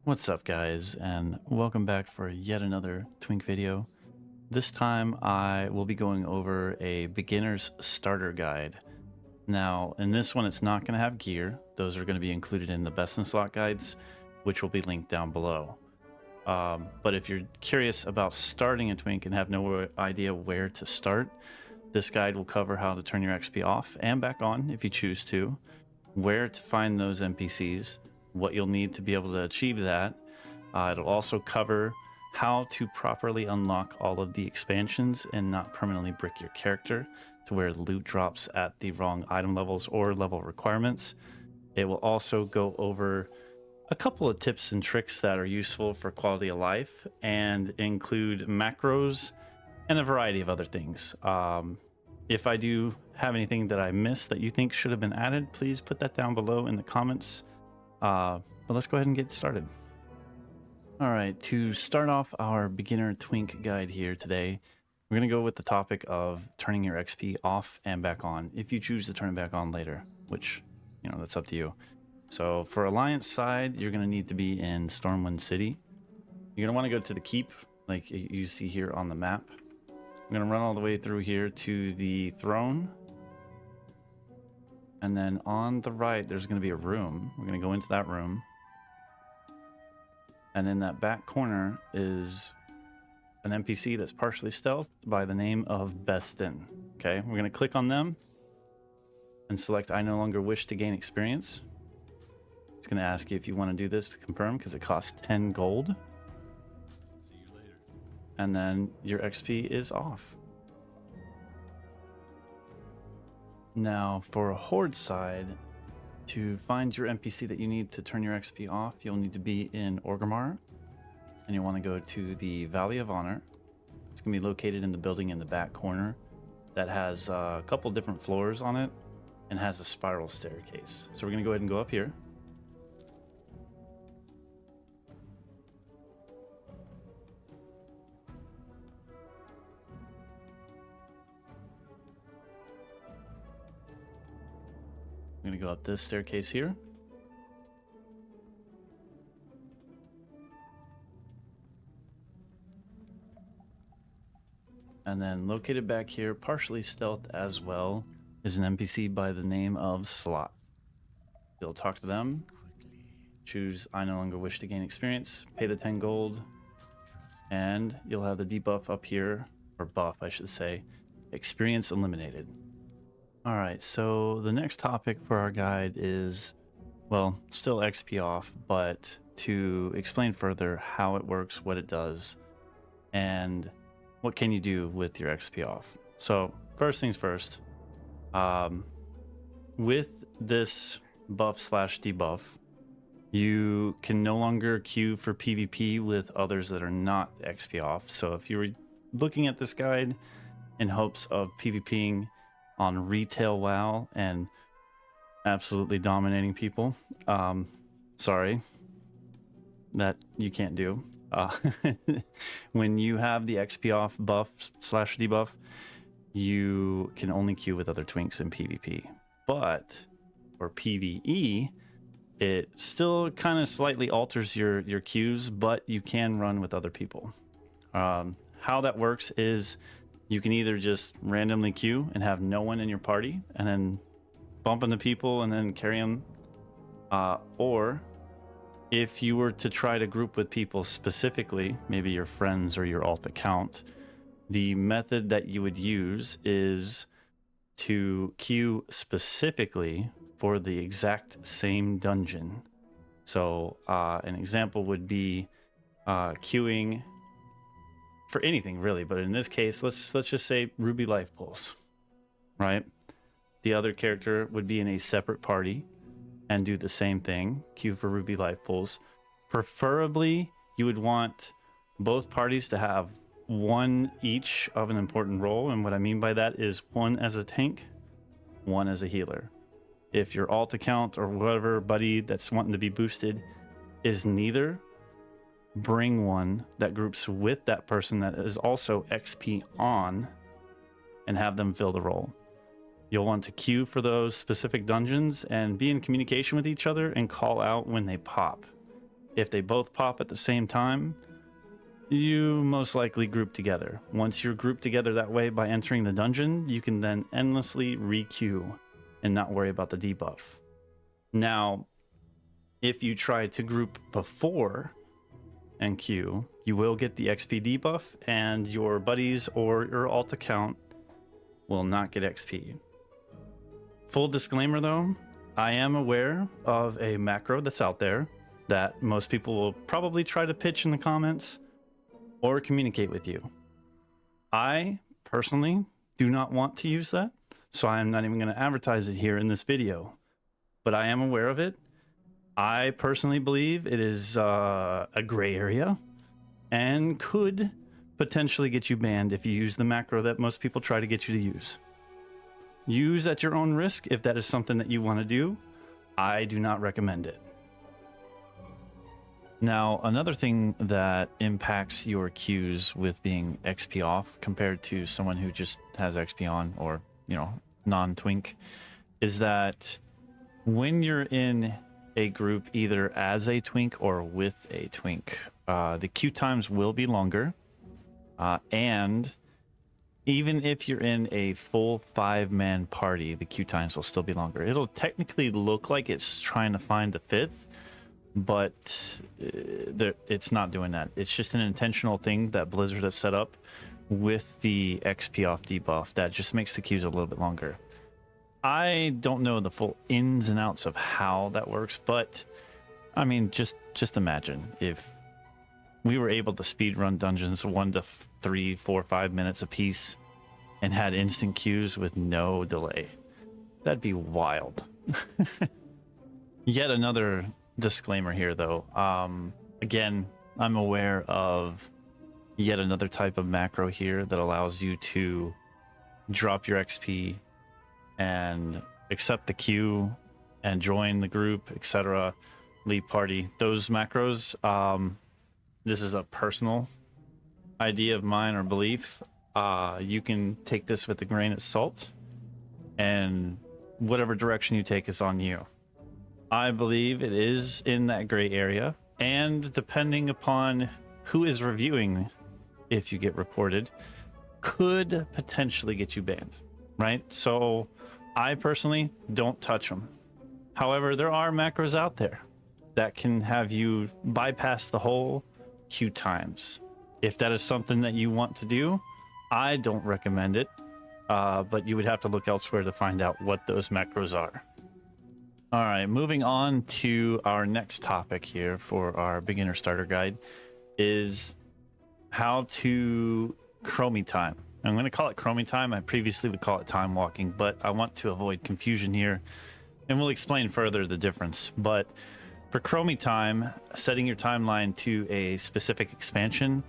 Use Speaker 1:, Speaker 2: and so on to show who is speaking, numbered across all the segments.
Speaker 1: What's up guys, and welcome back for yet another Twink video. This time I will be going over a beginner's starter guide. Now in this one it's not going to have gear. Those are going to be included in the Behsten slot guides, which will be linked down below. But if you're curious about starting a Twink and have no idea where to start, this guide will cover how to turn your XP off and back on if you choose to, where to find those NPCs, what you'll need to be able to achieve that. It'll also cover how to properly unlock all of the expansions and not permanently brick your character to where loot drops at the wrong item levels or level requirements. It will also go over a couple of tips and tricks that are useful for quality of life and include macros and a variety of other things. If I do have anything that I missed that you think should have been added, please put that down below in the comments. But let's go ahead and get started. All right, to start off our beginner Twink guide here today, we're going to go with the topic of turning your XP off and back on if you choose to turn it back on later, which, that's up to you. So for Alliance side, you're going to need to be in Stormwind City. You're going to want to go to the keep, like you see here on the map. I'm going to run all the way through here to the throne. And then on the right, there's going to be a room. We're going to go into that room. And in that back corner is an NPC that's partially stealthed by the name of Behsten. Okay, we're going to click on them and select I no longer wish to gain experience. It's going to ask you if you want to do this to confirm because it costs 10 gold.
Speaker 2: See you later.
Speaker 1: And then your XP is off. Now, for a Horde side, to find your NPC that you need to turn your XP off, you'll need to be in Orgrimmar, and you'll want to go to the Valley of Honor. It's going to be located in the building in the back corner that has a couple different floors on it and has a spiral staircase. So we're going to go ahead and go up here. I'm going to go up this staircase here. And then located back here, partially stealthed as well, is an NPC by the name of Slahtz. You'll talk to them, choose I no longer wish to gain experience, pay the 10 gold, and you'll have the debuff up here, or buff I should say, experience eliminated. All right, so the next topic for our guide is, well, still XP off, but to explain further how it works, what it does, and what can you do with your XP off. So first things first, with this buff slash debuff, you can no longer queue for PvP with others that are not XP off. So if you were looking at this guide in hopes of PvPing on retail WoW and absolutely dominating people, sorry, that you can't do. When you have the XP off buff slash debuff, you can only queue with other Twinks in PvP. But for PvE, it still kind of slightly alters your queues, but you can run with other people. How that works is you can either just randomly queue and have no one in your party and then bump into people and then carry them. Or if you were to try to group with people specifically, maybe your friends or your alt account, the method that you would use is to queue specifically for the exact same dungeon. So an example would be queuing for anything really, but in this case, let's just say Ruby Life Pulse, right? The other character would be in a separate party and do the same thing, queue for Ruby Life Pulse. Preferably, you would want both parties to have one each of an important role, and what I mean by that is one as a tank, one as a healer. If your alt account or whatever buddy that's wanting to be boosted is neither, bring one that groups with that person that is also XP on and have them fill the role. You'll want to queue for those specific dungeons and be in communication with each other and call out when they pop. If they both pop at the same time, you most likely group together. Once you're grouped together that way by entering the dungeon, you can then endlessly re-queue and not worry about the debuff. Now, if you try to group before and queue, you will get the XP debuff, and your buddies or your alt account will not get XP. Full disclaimer though, I am aware of a macro that's out there that most people will probably try to pitch in the comments or communicate with you. I personally do not want to use that, so I am not even going to advertise it here in this video, but I am aware of it. I personally believe it is a gray area and could potentially get you banned if you use the macro that most people try to get you to use. Use at your own risk if that is something that you want to do. I do not recommend it. Now, another thing that impacts your queues with being XP off compared to someone who just has XP on or, non-twink, is that when you're in a group either as a twink or with a twink, the queue times will be longer, and even if you're in a full 5-man party, the queue times will still be longer. It'll technically look like it's trying to find the 5th, but it's not doing that. It's just an intentional thing that Blizzard has set up with the XP off debuff that just makes the queues a little bit longer. I don't know the full ins and outs of how that works, but I mean, just imagine if we were able to speed run dungeons 1 to 3, 4, 5 minutes a piece and had instant queues with no delay. That'd be wild. Yet another disclaimer here though. Again, I'm aware of yet another type of macro here that allows you to drop your XP and accept the queue and join the group, etc., leave party. Those macros, this is a personal idea of mine or belief. You can take this with a grain of salt, and whatever direction you take is on you. I believe it is in that gray area, and depending upon who is reviewing, if you get reported, could potentially get you banned, right? So I personally don't touch them. However, there are macros out there that can have you bypass the whole queue times. If that is something that you want to do, I don't recommend it, but you would have to look elsewhere to find out what those macros are. All right, moving on to our next topic here for our beginner starter guide is how to Chromie Time. I'm going to call it Chromie Time. I previously would call it time walking, but I want to avoid confusion here, and we'll explain further the difference. But for Chromie Time, setting your timeline to a specific expansion,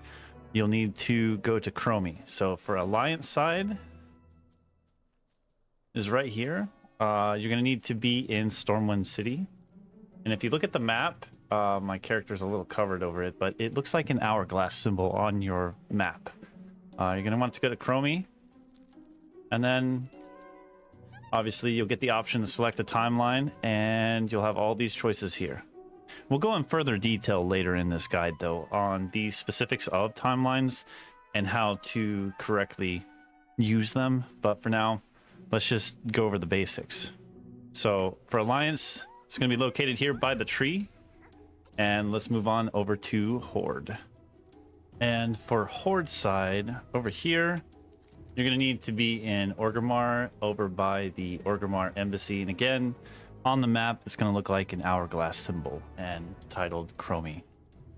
Speaker 1: you'll need to go to Chromie. So for Alliance side is right here. You're going to need to be in Stormwind City. And if you look at the map, my character's a little covered over it, but it looks like an hourglass symbol on your map. You're going to want to go to Chromie, and then obviously you'll get the option to select a timeline, and you'll have all these choices here. We'll go in further detail later in this guide though on the specifics of timelines and how to correctly use them, but for now let's just go over the basics. So for Alliance, it's going to be located here by the tree, and let's move on over to Horde. And for Horde side, over here, you're going to need to be in Orgrimmar, over by the Orgrimmar Embassy. And again, on the map, it's going to look like an hourglass symbol and titled Chromie.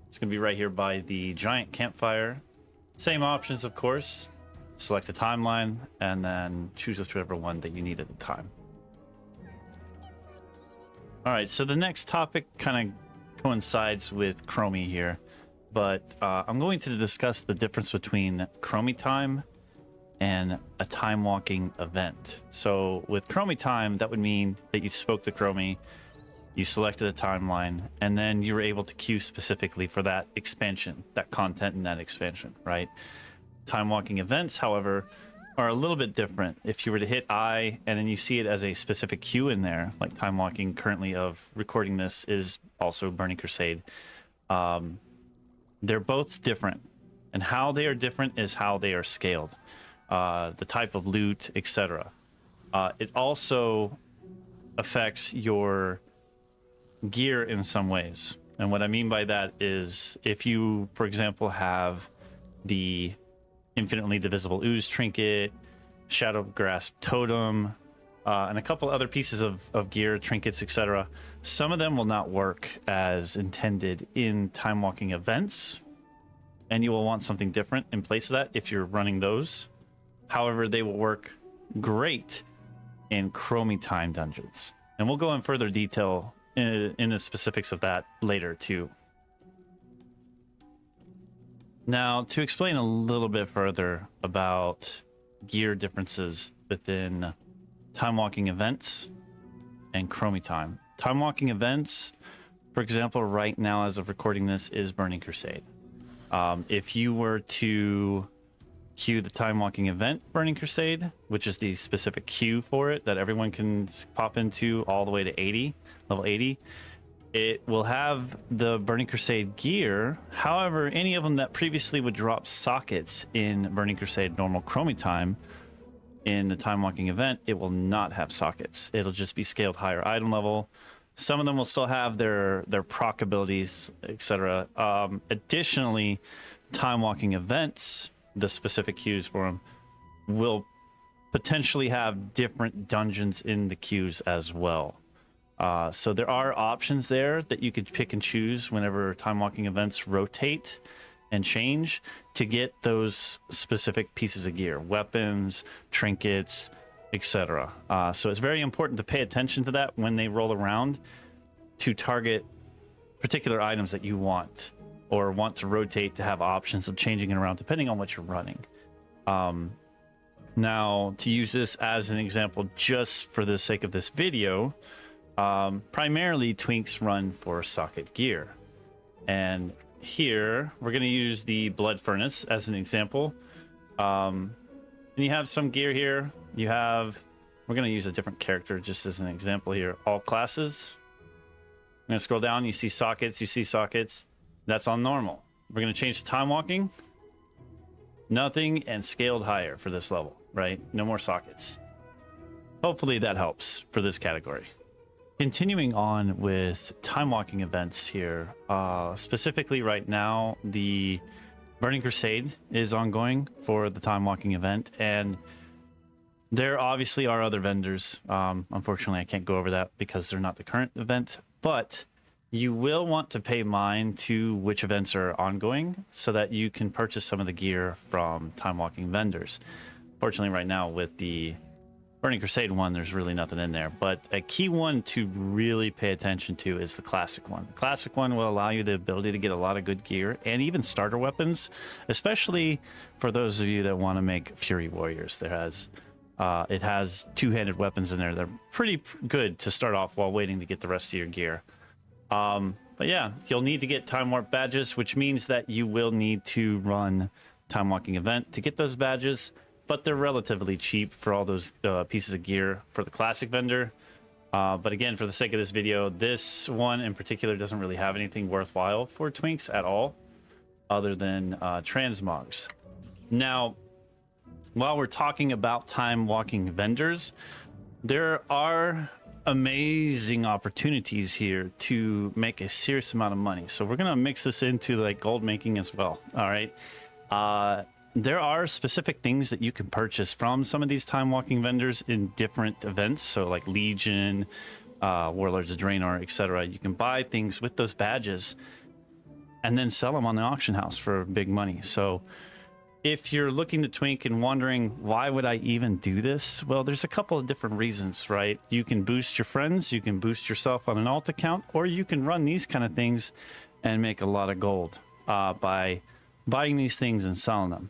Speaker 1: It's going to be right here by the giant campfire. Same options, of course. Select a timeline, and then choose whichever one that you need at the time. All right, so the next topic kind of coincides with Chromie here. But I'm going to discuss the difference between Chromie Time and a time walking event. So with Chromie Time, that would mean that you spoke to Chromie, you selected a timeline, and then you were able to queue specifically for that expansion, that content in that expansion, right? Time walking events, however, are a little bit different. If you were to hit I and then you see it as a specific queue in there, like time walking currently of recording this is also Burning Crusade. They're both different, and how they are different is how they are scaled, the type of loot, etc. It also affects your gear in some ways. And what I mean by that is if you, for example, have the infinitely divisible ooze trinket, shadow grasp totem, and a couple other pieces of gear, trinkets, etc., some of them will not work as intended in time walking events, and you will want something different in place of that if you're running those. However, they will work great in Chromie Time dungeons, and we'll go in further detail in the specifics of that later too. Now, to explain a little bit further about gear differences within time walking events and Chromie Time. Time walking events, for example, right now as of recording this, is Burning Crusade. If you were to queue the time walking event Burning Crusade, which is the specific queue for it that everyone can pop into all the way to 80, level 80, it will have the Burning Crusade gear. However, any of them that previously would drop sockets in Burning Crusade normal Chromie Time, in the time walking event, it will not have sockets. It'll just be scaled higher item level. Some of them will still have their proc abilities, etc. Additionally, time walking events, the specific queues for them, will potentially have different dungeons in the queues as well. So there are options there that you could pick and choose whenever time walking events rotate and change to get those specific pieces of gear, weapons, trinkets, etc. So it's very important to pay attention to that when they roll around, to target particular items that you want or want to rotate to have options of changing it around depending on what you're running. Now, to use this as an example just for the sake of this video, primarily Twinks run for socket gear, and here we're going to use the Blood Furnace as an example. And you have some gear here. We're going to use a different character just as an example here. All classes. I'm going to scroll down. You see sockets. That's on normal. We're going to change to time walking. Nothing, and scaled higher for this level, right? No more sockets. Hopefully that helps for this category. Continuing on with time walking events here, specifically right now, the Burning Crusade is ongoing for the time walking event, and there obviously are other vendors. Unfortunately, I can't go over that because they're not the current event, but you will want to pay mind to which events are ongoing so that you can purchase some of the gear from time walking vendors. Fortunately, right now with the Burning Crusade one, there's really nothing in there, but a key one to really pay attention to is the classic one. The classic one will allow you the ability to get a lot of good gear and even starter weapons, especially for those of you that want to make Fury Warriors. It has two-handed weapons in there. They're pretty good to start off while waiting to get the rest of your gear. But yeah, you'll need to get time warp badges, which means that you will need to run time walking event to get those badges, but they're relatively cheap for all those pieces of gear for the classic vendor. But again, for the sake of this video, this one in particular doesn't really have anything worthwhile for Twinks at all, other than transmogs. Now, while we're talking about time walking vendors, there are amazing opportunities here to make a serious amount of money. So we're gonna mix this into like gold making as well. All right. There are specific things that you can purchase from some of these time walking vendors in different events. So like Legion, Warlords of Draenor, etc. You can buy things with those badges and then sell them on the auction house for big money. So if you're looking to twink and wondering, why would I even do this? Well, there's a couple of different reasons, right? You can boost your friends, you can boost yourself on an alt account, or you can run these kind of things and make a lot of gold by buying these things and selling them.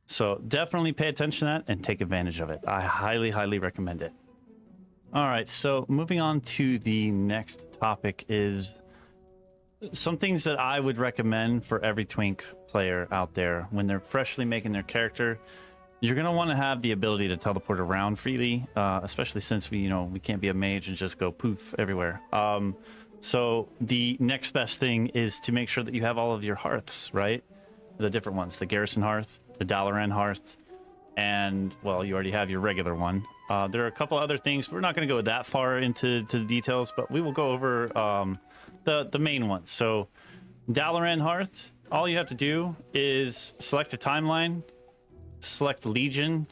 Speaker 1: So definitely pay attention to that and take advantage of it. I highly, highly recommend it. All right, so moving on to the next topic is some things that I would recommend for every Twink player out there when they're freshly making their character. You're going to want to have the ability to teleport around freely, especially since we can't be a mage and just go poof everywhere. So the next best thing is to make sure that you have all of your hearths, right? The different ones, the Garrison Hearth, the Dalaran Hearth, and, well, you already have your regular one. There are a couple other things. We're not going to go that far into the details, but we will go over the main ones. So Dalaran Hearth, all you have to do is select a timeline, select Legion.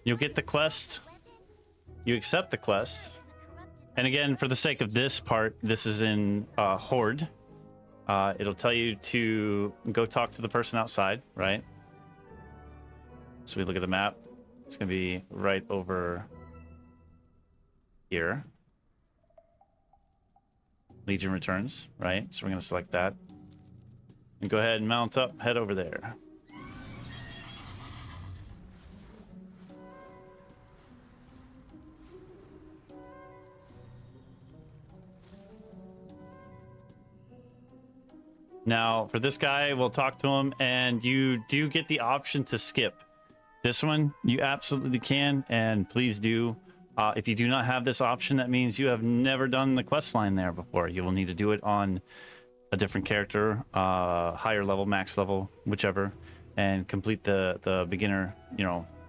Speaker 1: You'll get the quest. You accept the quest. And again, for the sake of this part, this is in Horde. It'll tell you to go talk to the person outside, right? So we look at the map. It's going to be right over here. Legion returns, right? So we're going to select that. And go ahead and mount up, head over there. Now, for this guy, we'll talk to him, and you do get the option to skip. This one, you absolutely can, and please do. If you do not have this option, that means you have never done the quest line there before. You will need to do it on a different character, higher level, max level, whichever, and complete the beginner,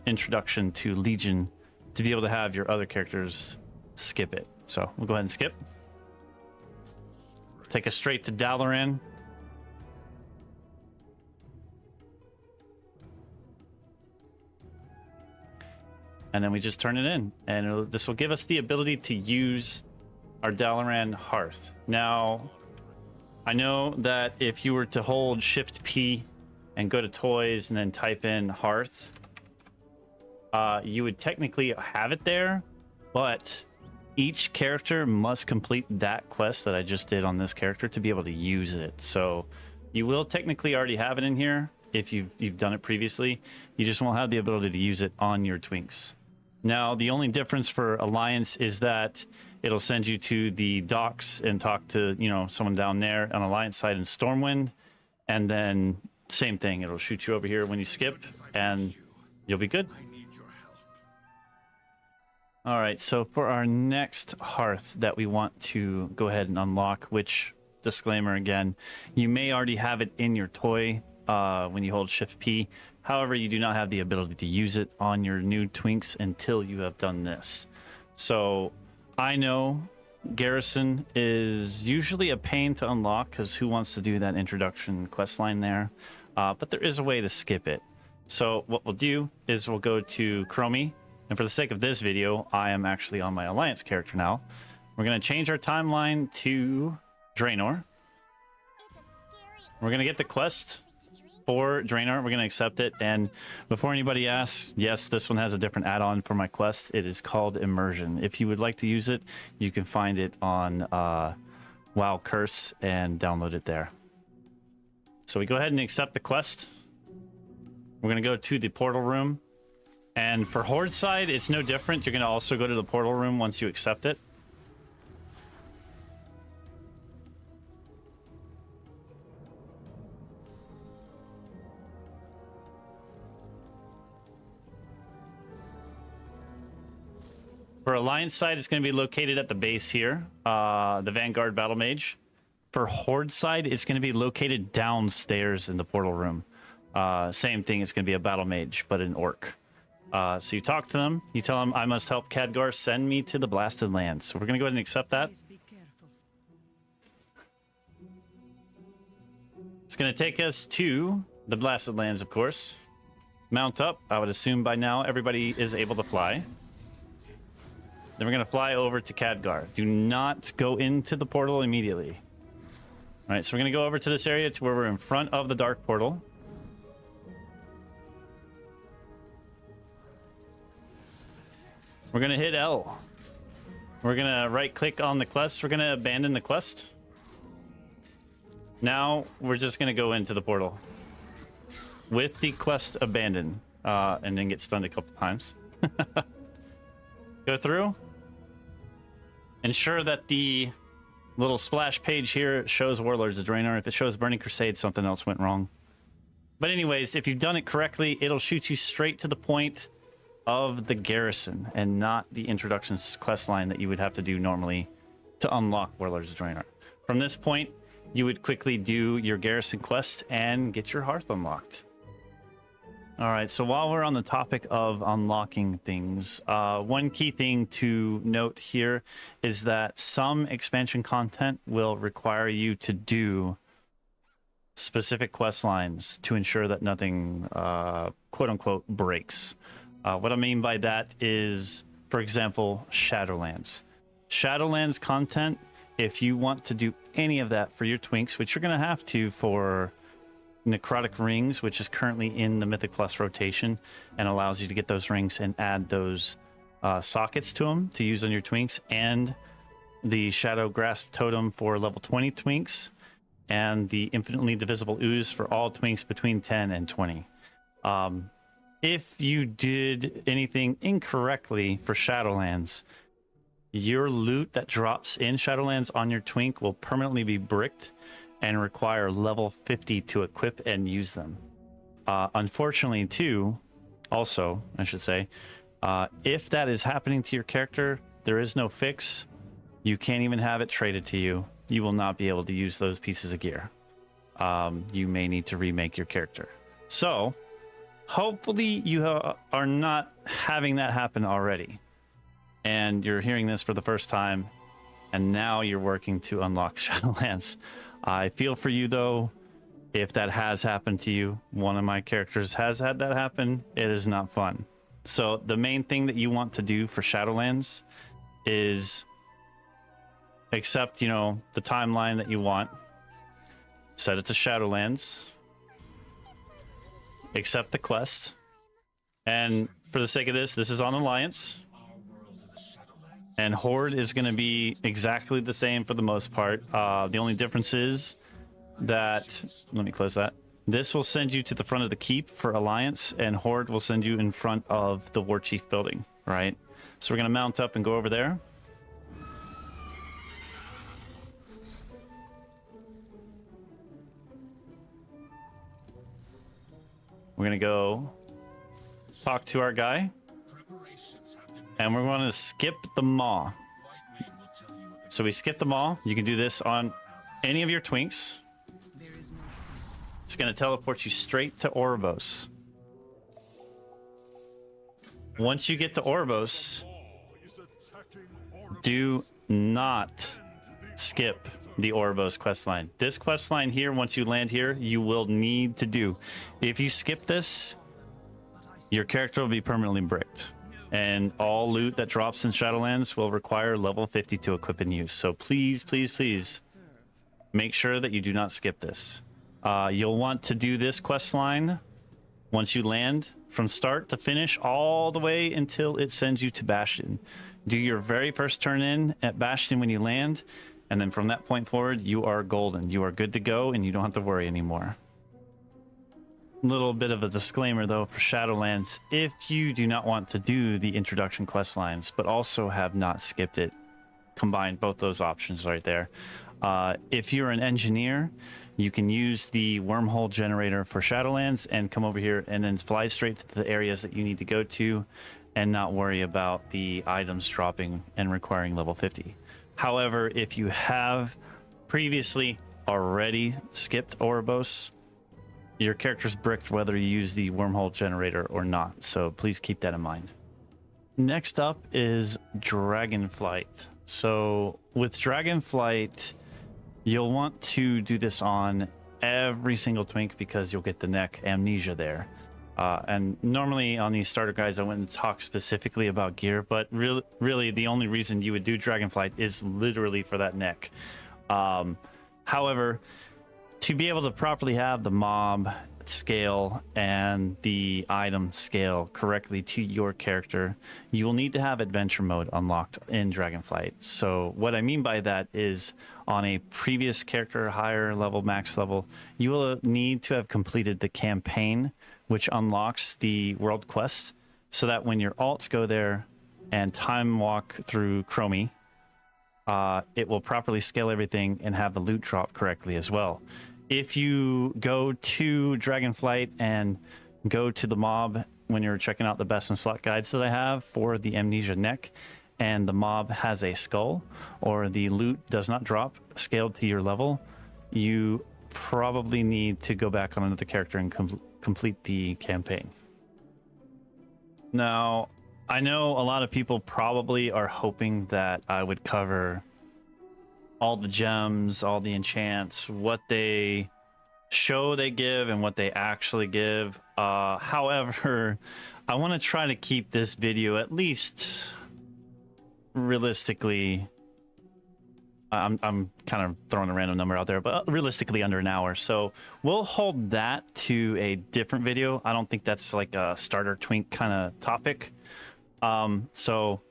Speaker 1: introduction to Legion to be able to have your other characters skip it. So we'll go ahead and skip. Take us straight to Dalaran. And then we just turn it in, and this will give us the ability to use our Dalaran Hearth. Now, I know that if you were to hold Shift P and go to Toys and then type in Hearth, you would technically have it there, but each character must complete that quest that I just did on this character to be able to use it. So you will technically already have it in here if you've done it previously. You just won't have the ability to use it on your Twinks. Now, the only difference for Alliance is that it'll send you to the docks and talk to, someone down there on Alliance side in Stormwind. And then same thing, it'll shoot you over here when you skip, and you'll be good. All right, so for our next hearth that we want to go ahead and unlock, which, disclaimer again, you may already have it in your toy when you hold Shift P. However, you do not have the ability to use it on your new Twinks until you have done this. So I know Garrison is usually a pain to unlock because who wants to do that introduction quest line there? But there is a way to skip it. So what we'll do is we'll go to Chromie. And for the sake of this video, I am actually on my Alliance character now. We're going to change our timeline to Draenor. We're going to get the quest for Draenor. We're going to accept it. And before anybody asks, yes, this one has a different add-on for my quest. It is called Immersion. If you would like to use it, you can find it on WoW Curse and download it there. So we go ahead and accept the quest. We're going to go to the portal room. And for Horde side, it's no different. You're going to also go to the portal room once you accept it. For Alliance side, it's going to be located at the base here, the Vanguard Battle Mage. For Horde side, it's going to be located downstairs in the portal room. Same thing, it's going to be a Battle Mage, but an Orc. So you talk to them, you tell them, I must help Khadgar send me to the Blasted Lands. So we're going to go ahead and accept that. It's going to take us to the Blasted Lands, of course. Mount up. I would assume by now everybody is able to fly. Then we're going to fly over to Khadgar. Do not go into the portal immediately. All right, so we're going to go over to this area to where we're in front of the Dark Portal. We're going to hit L. We're going to right-click on the quest. We're going to abandon the quest. Now, we're just going to go into the portal with the quest abandoned, and then get stunned a couple times. Go through. Ensure that the little splash page here shows Warlords of Draenor. If it shows Burning Crusade, something else went wrong. But anyways, if you've done it correctly, it'll shoot you straight to the point of the garrison and not the introduction quest line that you would have to do normally to unlock Warlords of Draenor. From this point, you would quickly do your Garrison quest and get your Hearth unlocked. All right, so while we're on the topic of unlocking things, one key thing to note here is that some expansion content will require you to do specific quest lines to ensure that nothing, quote unquote, breaks. What I mean by that is, for example, Shadowlands. Shadowlands content, if you want to do any of that for your Twinks, which you're going to have to for Necrotic Rings, which is currently in the Mythic Plus rotation and allows you to get those rings and add those sockets to them to use on your Twinks, and the Shadow Grasp Totem for level 20 Twinks, and the Infinitely Divisible Ooze for all Twinks between 10 and 20. If you did anything incorrectly for Shadowlands, your loot that drops in Shadowlands on your Twink will permanently be bricked and require level 50 to equip and use them. Unfortunately, too, also, I should say, if that is happening to your character, there is no fix. You can't even have it traded to you. You will not be able to use those pieces of gear. You may need to remake your character. So, hopefully you are not having that happen already. And you're hearing this for the first time, and now you're working to unlock Shadowlands. I feel for you, though, if that has happened to you. One of my characters has had that happen. It is not fun. So the main thing that you want to do for Shadowlands is accept, the timeline that you want. Set it to Shadowlands. Accept the quest. And for the sake of this is on Alliance. And Horde is going to be exactly the same for the most part. The only difference is that, let me close that. This will send you to the front of the keep for Alliance, and Horde will send you in front of the War Chief building, right? So we're going to mount up and go over there. We're going to go talk to our guy. And we're going to skip the Maw. So we skip the Maw. You can do this on any of your Twinks. It's going to teleport you straight to Oribos. Once you get to Oribos, do not skip the Oribos questline. This questline here, once you land here, you will need to do. If you skip this, your character will be permanently bricked. And all loot that drops in Shadowlands will require level 50 to equip and use. So please, please, please make sure that you do not skip this. You'll want to do this quest line once you land, from start to finish, all the way until it sends you to Behsten. Do your very first turn in at Behsten when you land, and then from that point forward, you are golden. You are good to go, and you don't have to worry anymore. Little bit of a disclaimer though for Shadowlands: if you do not want to do the introduction quest lines but also have not skipped it, combine both those options right there. If you're an engineer, you can use the Wormhole Generator for Shadowlands and come over here and then fly straight to the areas that you need to go to and not worry about the items dropping and requiring level 50. However, if you have previously already skipped Oribos, your character's bricked whether you use the Wormhole Generator or not, so please keep that in mind. Next up is Dragonflight. So with Dragonflight, you'll want to do this on every single Twink because you'll get the neck amnesia there. And normally on these starter guides, I wouldn't talk specifically about gear, but really the only reason you would do Dragonflight is literally for that neck. However, to be able to properly have the mob scale and the item scale correctly to your character, you will need to have adventure mode unlocked in Dragonflight. So what I mean by that is, on a previous character, higher level, max level, you will need to have completed the campaign, which unlocks the world quest, so that when your alts go there and time walk through Chromie, it will properly scale everything and have the loot drop correctly as well. If you go to Dragonflight and go to the mob when you're checking out the best and slot guides that I have for the Amnesia neck, and the mob has a skull, or the loot does not drop scaled to your level, you probably need to go back on another character and complete the campaign. Now, I know a lot of people probably are hoping that I would cover all the gems, all the enchants, what they show they give and what they actually give. However, I want to try to keep this video at least realistically, I'm kind of throwing a random number out there, but realistically under an hour. So we'll hold that to a different video. I don't think that's like a starter twink kind of topic. So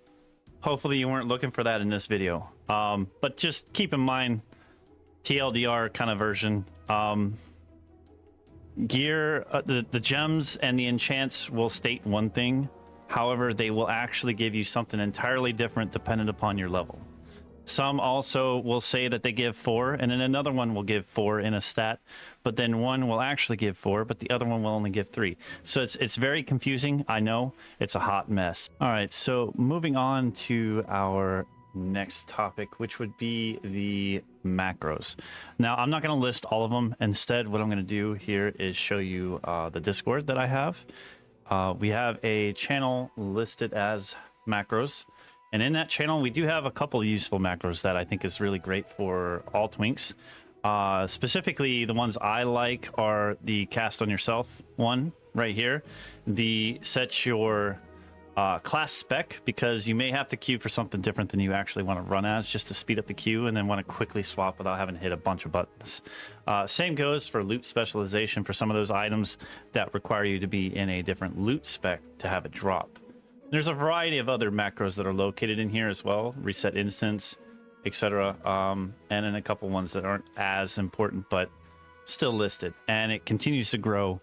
Speaker 1: hopefully you weren't looking for that in this video. But just keep in mind, TLDR kind of version. Gear, the gems and the enchants will state one thing. However, they will actually give you something entirely different dependent upon your level. Some also will say that they give 4, and then another one will give 4 in a stat, but then one will actually give 4, but the other one will only give 3. So it's very confusing. I know it's a hot mess. All right, so moving on to our next topic, which would be the macros. Now, I'm not going to list all of them. Instead, what I'm going to do here is show you the Discord that I have. We have a channel listed as macros, and in that channel we do have a couple useful macros that I think is really great for all twinks. Specifically, the ones I like are the cast on yourself one right here, the set your class spec, because you may have to queue for something different than you actually want to run as, just to speed up the queue and then want to quickly swap without having to hit a bunch of buttons. Same goes for loot specialization for some of those items that require you to be in a different loot spec to have it drop. There's a variety of other macros that are located in here as well, reset instance, etc. And then a couple ones that aren't as important but still listed, and it continues to grow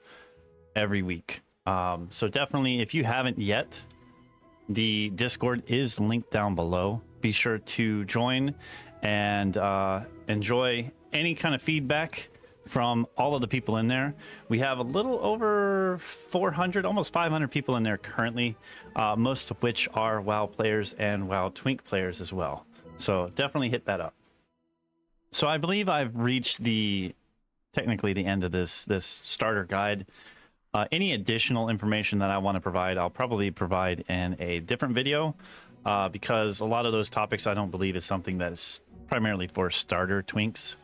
Speaker 1: every week. So definitely, if you haven't yet, the Discord is linked down below. Be sure to join and enjoy any kind of feedback from all of the people in there. We have a little over 400, almost 500 people in there currently, most of which are WoW players and WoW Twink players as well. So definitely hit that up. So I believe I've reached technically the end of this starter guide. Any additional information that I want to provide, I'll probably provide in a different video, because a lot of those topics I don't believe is something that is primarily for starter twinks,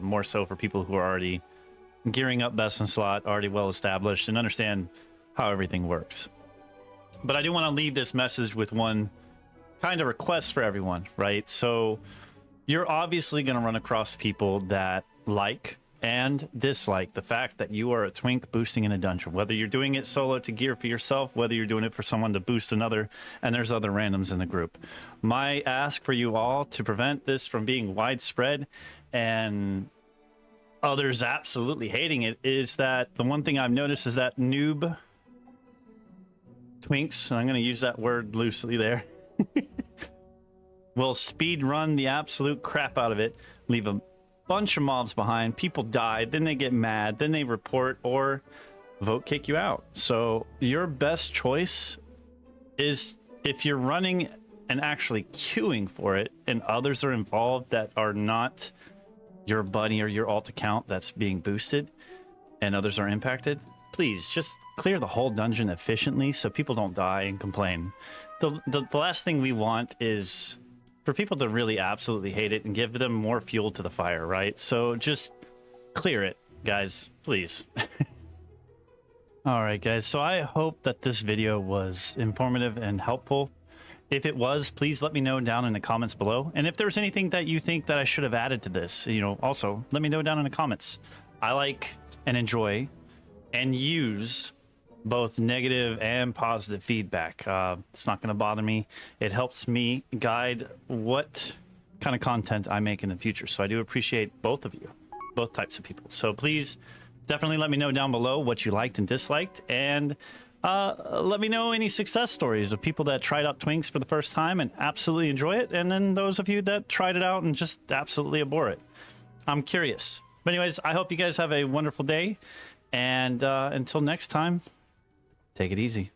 Speaker 1: more so for people who are already gearing up Behsten slot, already well established, and understand how everything works. But I do want to leave this message with one kind of request for everyone, right? So you're obviously going to run across people that like and dislike the fact that you are a twink boosting in a dungeon, whether you're doing it solo to gear for yourself, whether you're doing it for someone to boost another, and there's other randoms in the group. My ask for you all to prevent this from being widespread and others absolutely hating it is that the one thing I've noticed is that noob twinks, and I'm going to use that word loosely there, will speed run the absolute crap out of it, leave a bunch of mobs behind, people die, then they get mad, then they report or vote kick you out. So your best choice is, if you're running and actually queuing for it and others are involved that are not your buddy or your alt account that's being boosted and others are impacted, please just clear the whole dungeon efficiently so people don't die and complain. The last thing we want is for people to really absolutely hate it and give them more fuel to the fire, right? So just clear it, guys, please. All right, guys, so I hope that this video was informative and helpful. If it was, please let me know down in the comments below. And if there's anything that you think that I should have added to this, also let me know down in the comments. I like and enjoy and use both negative and positive feedback. It's not going to bother me. It helps me guide what kind of content I make in the future. So I do appreciate both of you, both types of people. So please definitely let me know down below what you liked and disliked, and let me know any success stories of people that tried out Twinks for the first time and absolutely enjoy it, and then those of you that tried it out and just absolutely abhor it. I'm curious. But anyways, I hope you guys have a wonderful day, and until next time, take it easy.